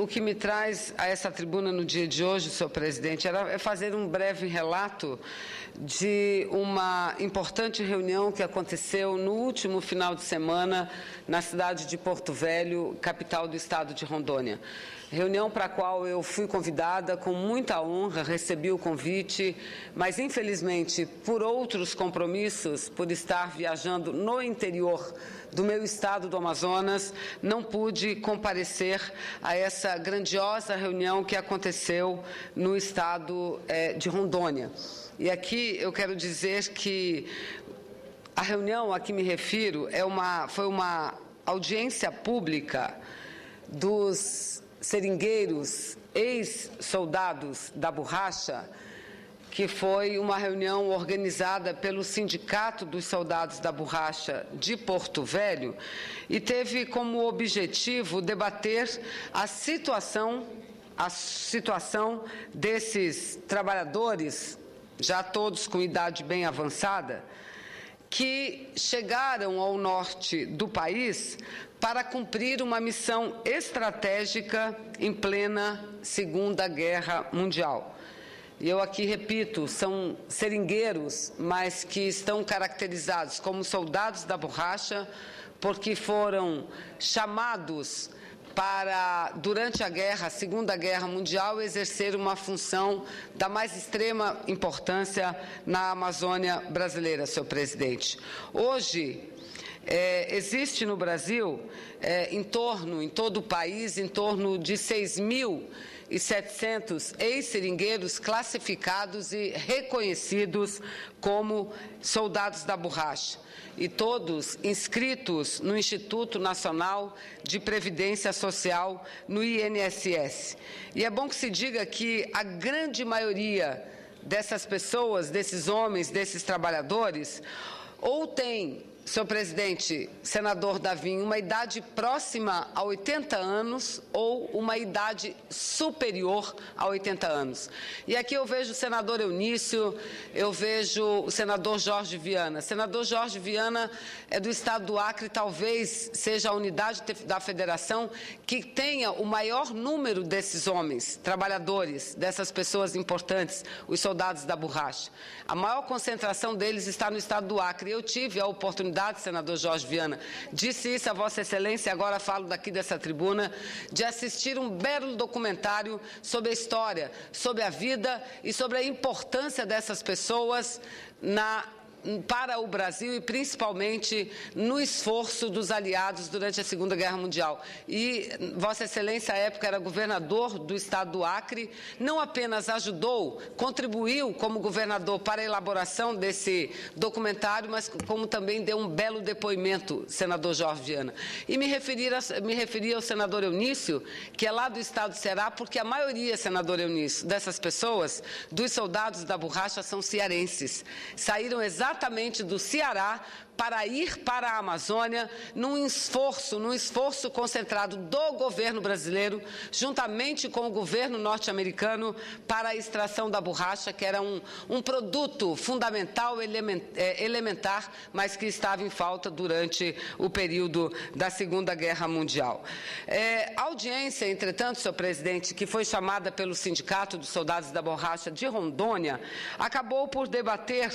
O que me traz a essa tribuna no dia de hoje, senhor presidente, é fazer um breve relato de uma importante reunião que aconteceu no último final de semana na cidade de Porto Velho, capital do estado de Rondônia. Reunião para a qual eu fui convidada com muita honra, recebi o convite, mas infelizmente por outros compromissos, por estar viajando no interior do meu estado do Amazonas, não pude comparecer a essa grandiosa reunião que aconteceu no estado de Rondônia. E aqui eu quero dizer que a reunião a que me refiro foi uma audiência pública dos seringueiros, ex-soldados da borracha, que foi uma reunião organizada pelo Sindicato dos Soldados da Borracha de Porto Velho e teve como objetivo debater a situação desses trabalhadores, já todos com idade bem avançada, que chegaram ao norte do país para cumprir uma missão estratégica em plena Segunda Guerra Mundial. E eu aqui repito, são seringueiros, mas que estão caracterizados como soldados da borracha, porque foram chamados para, durante a Segunda Guerra Mundial, exercer uma função da mais extrema importância na Amazônia brasileira, senhor presidente. Hoje, existe no Brasil, em todo o país, em torno de 6.700 ex-seringueiros classificados e reconhecidos como soldados da borracha, e todos inscritos no Instituto Nacional de Previdência Social, no INSS. E é bom que se diga que a grande maioria dessas pessoas, desses homens, desses trabalhadores, ou tem, senhor presidente, senador Davinho, uma idade próxima a 80 anos ou uma idade superior a 80 anos. E aqui eu vejo o senador Eunício, eu vejo o senador Jorge Viana. Senador Jorge Viana é do estado do Acre, talvez seja a unidade da federação que tenha o maior número desses homens, trabalhadores, dessas pessoas importantes, os soldados da borracha. A maior concentração deles está no estado do Acre. Eu tive a oportunidade, senador Jorge Viana, disse isso a Vossa Excelência, agora falo daqui dessa tribuna, de assistir um belo documentário sobre a história, sobre a vida e sobre a importância dessas pessoas para o Brasil e principalmente no esforço dos aliados durante a Segunda Guerra Mundial. E Vossa Excelência, à época, era governador do estado do Acre, não apenas ajudou, contribuiu como governador para a elaboração desse documentário, mas como também deu um belo depoimento, senador Jorge Viana. E me referi ao senador Eunício, que é lá do estado do Ceará, porque a maioria, senador Eunício, dessas pessoas, dos soldados da borracha, são cearenses. Saíram exatamente do Ceará para ir para a Amazônia num esforço concentrado do governo brasileiro, juntamente com o governo norte-americano, para a extração da borracha, que era um produto fundamental, elementar, mas que estava em falta durante o período da Segunda Guerra Mundial. A audiência, entretanto, senhor presidente, que foi chamada pelo Sindicato dos Soldados da Borracha de Rondônia, acabou por debater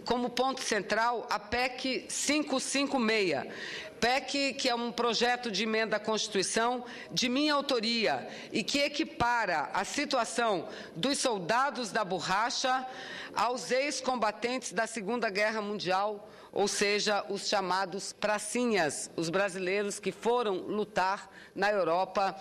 como ponto central a PEC 556, PEC que é um projeto de emenda à Constituição de minha autoria e que equipara a situação dos soldados da borracha aos ex-combatentes da Segunda Guerra Mundial, ou seja, os chamados pracinhas, os brasileiros que foram lutar na Europa,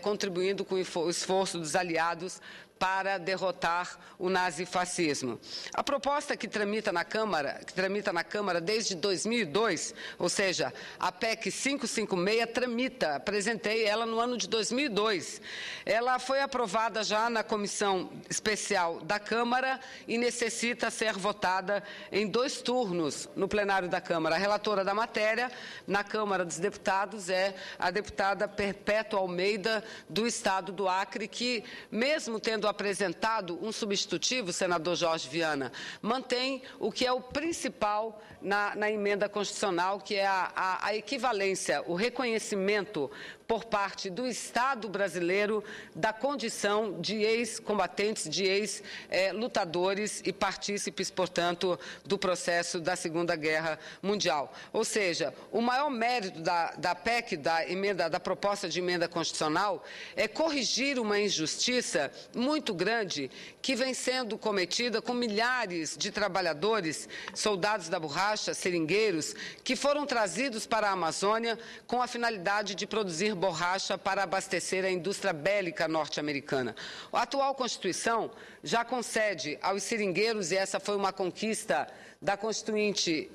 contribuindo com o esforço dos aliados para derrotar o nazifascismo. A proposta que tramita na Câmara desde 2002, ou seja, a PEC 556 apresentei ela no ano de 2002. Ela foi aprovada já na Comissão Especial da Câmara e necessita ser votada em 2 turnos no plenário da Câmara. A relatora da matéria na Câmara dos Deputados é a deputada Perpétua Almeida, do estado do Acre, que, mesmo tendo apresentado um substitutivo, senador Jorge Viana, mantém o que é o principal na emenda constitucional, que é a equivalência, o reconhecimento por parte do Estado brasileiro da condição de ex-combatentes, de ex-lutadores e partícipes, portanto, do processo da Segunda Guerra Mundial. Ou seja, o maior mérito da PEC, da proposta de emenda constitucional, é corrigir uma injustiça muito grande que vem sendo cometida com milhares de trabalhadores, soldados da borracha, seringueiros, que foram trazidos para a Amazônia com a finalidade de produzir borracha para abastecer a indústria bélica norte-americana. A atual Constituição já concede aos seringueiros, e essa foi uma conquista da Constituinte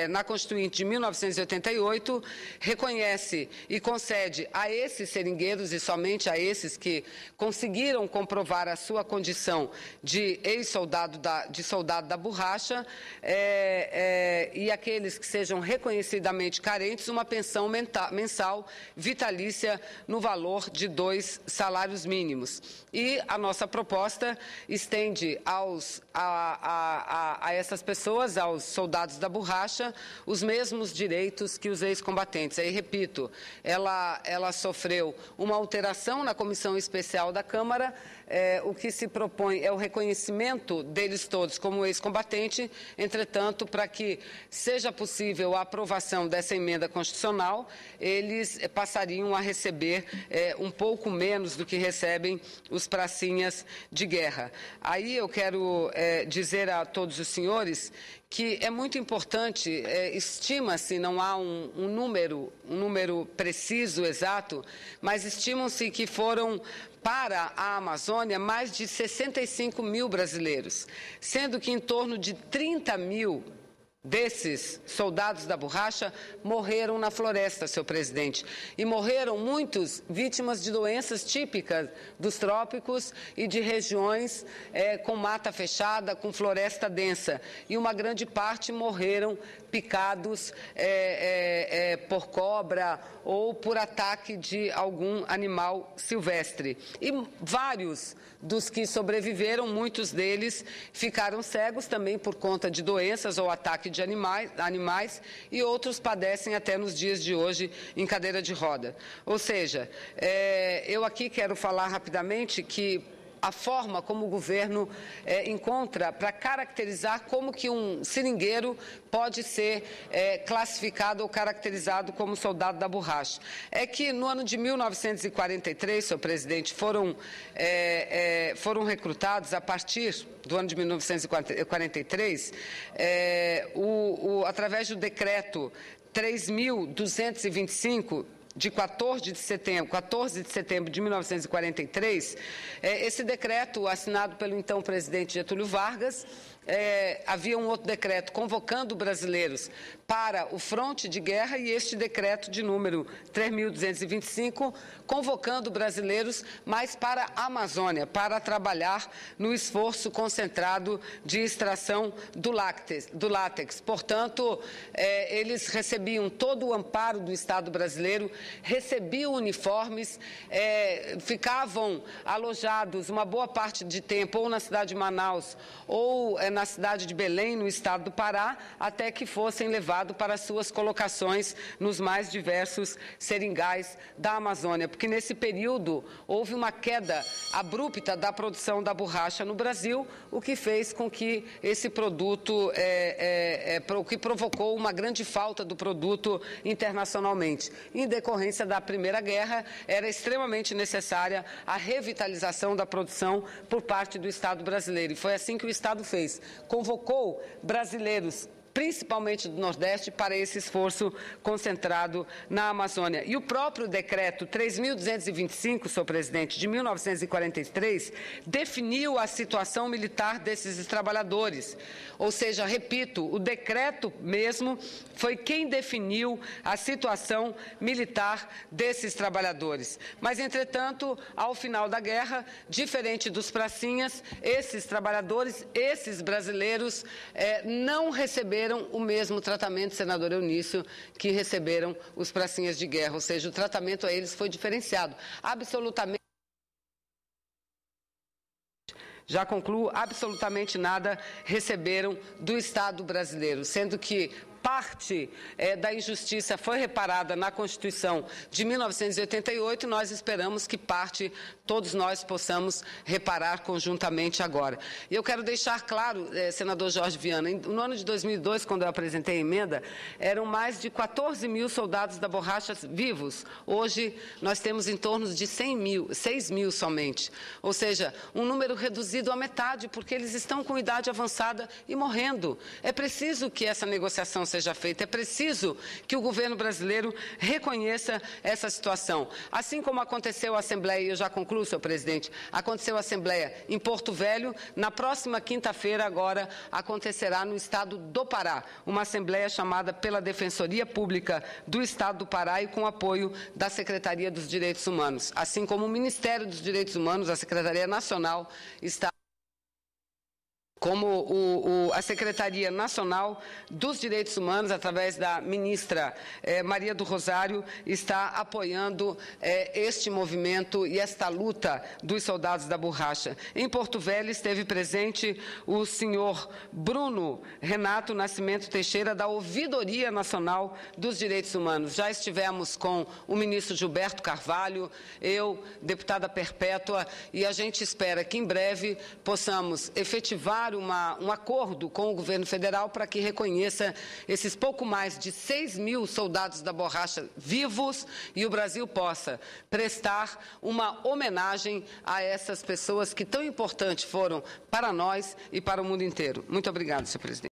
na Constituinte de 1988, reconhece e concede a esses seringueiros, e somente a esses que conseguiram comprovar a sua condição de ex-soldado soldado da borracha, e aqueles que sejam reconhecidamente carentes, uma pensão mensal vitalícia no valor de 2 salários mínimos. E a nossa proposta estende a essas pessoas, aos soldados da borracha, os mesmos direitos que os ex-combatentes. Aí, repito, ela sofreu uma alteração na Comissão Especial da Câmara. O que se propõe é o reconhecimento deles todos como ex-combatente. Entretanto, para que seja possível a aprovação dessa emenda constitucional, eles passariam a receber um pouco menos do que recebem os pracinhas de guerra. Aí eu quero dizer a todos os senhores que é muito importante, estima-se, não há um número preciso, exato, mas estimam-se que foram para a Amazônia mais de 65 mil brasileiros, sendo que em torno de 30 mil desses soldados da borracha morreram na floresta, senhor presidente. E morreram muitos vítimas de doenças típicas dos trópicos e de regiões com mata fechada, com floresta densa. E uma grande parte morreram picados por cobra ou por ataque de algum animal silvestre. E vários dos que sobreviveram, muitos deles ficaram cegos também por conta de doenças ou ataque de animais, e outros padecem até nos dias de hoje em cadeira de roda. Ou seja, eu aqui quero falar rapidamente que a forma como o governo encontra para caracterizar como que um seringueiro pode ser classificado ou caracterizado como soldado da borracha. É que no ano de 1943, senhor presidente, foram recrutados, a partir do ano de 1943, através do decreto 3.225, de 14 de setembro de 1943, esse decreto, assinado pelo então presidente Getúlio Vargas, havia um outro decreto convocando brasileiros para o fronte de guerra, e este decreto de número 3.225, convocando brasileiros mais para a Amazônia, para trabalhar no esforço concentrado de extração do látex. Portanto, eles recebiam todo o amparo do Estado brasileiro, recebiam uniformes, ficavam alojados uma boa parte de tempo ou na cidade de Manaus ou na cidade de Belém, no estado do Pará, até que fossem levados para suas colocações nos mais diversos seringais da Amazônia, porque nesse período houve uma queda abrupta da produção da borracha no Brasil, o que fez com que esse produto, o que provocou uma grande falta do produto internacionalmente. Em decorrência da Primeira Guerra, era extremamente necessária a revitalização da produção por parte do Estado brasileiro, e foi assim que o Estado fez. Convocou brasileiros, principalmente do Nordeste, para esse esforço concentrado na Amazônia. E o próprio decreto 3.225, senhor presidente, de 1943, definiu a situação militar desses trabalhadores. Ou seja, repito, o decreto mesmo foi quem definiu a situação militar desses trabalhadores. Mas, entretanto, ao final da guerra, diferente dos pracinhas, esses trabalhadores, esses brasileiros, não receberam o mesmo tratamento, senador Eunício, que receberam os pracinhas de guerra, ou seja, o tratamento a eles foi diferenciado. Absolutamente. Já concluo, absolutamente nada receberam do Estado brasileiro, sendo que parte da injustiça foi reparada na Constituição de 1988, nós esperamos que parte todos nós possamos reparar conjuntamente agora. E eu quero deixar claro, senador Jorge Viana, no ano de 2002, quando eu apresentei a emenda, eram mais de 14 mil soldados da borracha vivos. Hoje, nós temos em torno de 6 mil somente. Ou seja, um número reduzido à metade, porque eles estão com idade avançada e morrendo. É preciso que essa negociação seja feita, é preciso que o governo brasileiro reconheça essa situação. Assim como aconteceu a Assembleia, e eu já concluo, senhor presidente, aconteceu a Assembleia em Porto Velho, na próxima quinta-feira agora acontecerá no estado do Pará, uma Assembleia chamada pela Defensoria Pública do Estado do Pará e com apoio da Secretaria dos Direitos Humanos, assim como o Ministério dos Direitos Humanos, a Secretaria Nacional está como a Secretaria Nacional dos Direitos Humanos, através da ministra Maria do Rosário, está apoiando este movimento e esta luta dos soldados da borracha. Em Porto Velho esteve presente o senhor Bruno Renato Nascimento Teixeira, da Ouvidoria Nacional dos Direitos Humanos. Já estivemos com o ministro Gilberto Carvalho, eu, deputada Perpétua, e a gente espera que em breve possamos efetivar um acordo com o governo federal para que reconheça esses pouco mais de 6 mil soldados da borracha vivos e o Brasil possa prestar uma homenagem a essas pessoas que tão importantes foram para nós e para o mundo inteiro. Muito obrigado, senhor presidente.